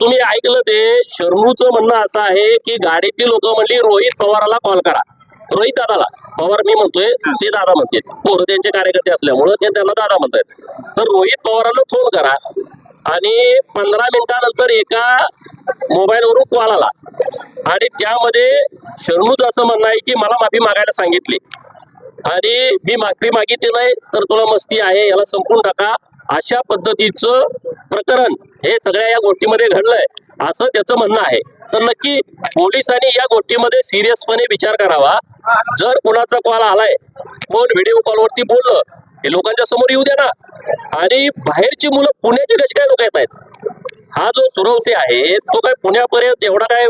तुम्ही ऐकलं ते शर्मूचं म्हणणं असं आहे की गाडीतील लोक म्हणली रोहित पवाराला कॉल करा, रोहित दादाला. पवार मी म्हणतोय ते दादा म्हणते, पोरं त्यांचे कार्यकर्ते असल्यामुळं ते त्यांना दादा म्हणतात. तर रोहित पवारांना फोन करा. आणि 15 मिनिटानंतर एका मोबाईलवरून कॉल आला आणि त्यामध्ये शर्मूचं असं म्हणणं आहे की मला माफी मागायला सांगितली आणि मी माफी मागितली नाही तर तुला मस्ती आहे, याला संपून टाका. अशा पद्धतीचं प्रकरण हे सगळ्या या गोष्टीमध्ये घडलंय असं त्याचं म्हणणं आहे. तर नक्की पोलिसांनी या गोष्टीमध्ये सिरियसपणे विचार करावा. जर कोणाचा कॉल आलाय, कोण व्हिडिओ कॉलवरती बोललं, हे लोकांच्या समोर येऊ द्या ना. आणि बाहेरची मुलं पुण्याचे कसे काय लोक येत आहेत? हा जो सुरवसे आहे तो काय पुण्यापर्यंत एवढा काय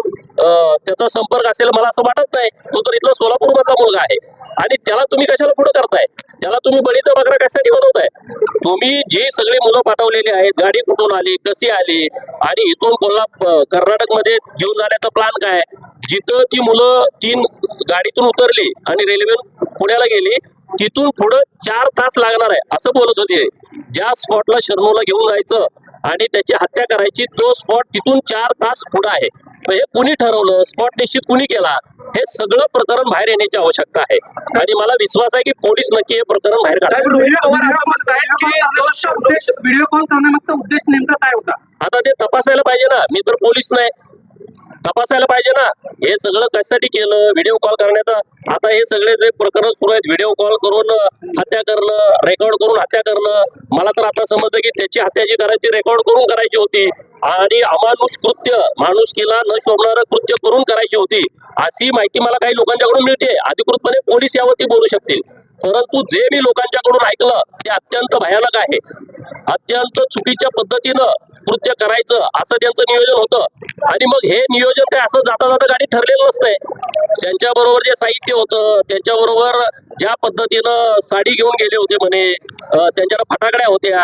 त्याचा संपर्क असेल मला असं वाटत नाही. तो तर इथला सोलापूर मधला मुलगा आहे आणि त्याला तुम्ही कशाला पुढे करताय? त्याला तुम्ही बळीचा बकरा कशासाठी बनवताय? तुम्ही जी सगळी मुलं पाठवलेली आहेत, गाडी कुठून आली, कशी आली आणि इथून कर्नाटक मध्ये घेऊन जाण्याचा प्लॅन काय? जिथं ती मुलं 3 गाडीतून उतरली आणि रेल्वे पुण्याला गेली, तिथून पुढं 4 तास लागणार आहे असं बोलत होते. ज्या स्पॉटला शर्मूला घेऊन जायचं आणि त्याची हत्या करायची, तो स्पॉट तिथून 4 तास पुढे आहे. हे कुणी ठरवलं? स्पॉट निश्चित कुणी केला? हे सगळं प्रकरण बाहेर येण्याची आवश्यकता आहे आणि मला विश्वास आहे की पोलीस नक्की हे प्रकरण बाहेर काढतात. व्हिडिओ कॉल करण्यामागचा उद्देश नेमका काय होता? आता ते तपासायला पाहिजे ना. मी तर पोलीस नाही, तपासायला पाहिजे ना हे सगळं कशासाठी केलं, व्हिडिओ कॉल करण्याचा. आता हे सगळे जे प्रकरण सुरू आहेत, व्हिडिओ कॉल करून हत्या करणं, रेकॉर्ड करून हत्या करणं, मला तर आता समजलं की त्याची हत्या जी करायची रेकॉर्ड करून करायची होती आणि अमानुष कृत्य, माणुसकीला न शोभणारं कृत्य करून करायची होती अशी माहिती मला काही लोकांच्याकडून मिळते. अधिकृतपणे पोलीस यावरती बोलू शकतील, परंतु जे मी लोकांच्याकडून ऐकलं ते अत्यंत भयानक आहे. अत्यंत चुकीच्या पद्धतीनं कृत्य करायचं असं त्यांचं नियोजन होतं आणि मग हे नियोजन काय असं जाता जाता गाडी ठरलेलं नसतंय. त्यांच्या बरोबर जे साहित्य होतं, त्यांच्याबरोबर ज्या पद्धतीनं साडी घेऊन गेले होते म्हणे, त्यांच्याकडे फटाकड्या होत्या,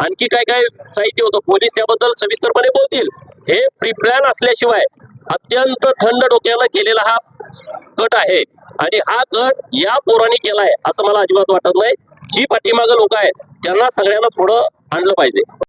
आणखी काय काय साहित्य होतं, पोलीस त्याबद्दल सविस्तरपणे बोलतील. हे प्री प्लॅन असल्याशिवाय अत्यंत थंड डोक्याला केलेला हा कट आहे आणि हा कट या पोरांनी केलाय असं मला अजिबात वाटत नाही. जी पाठीमागं लोक आहेत त्यांना सगळ्यांना पुढं आणलं पाहिजे.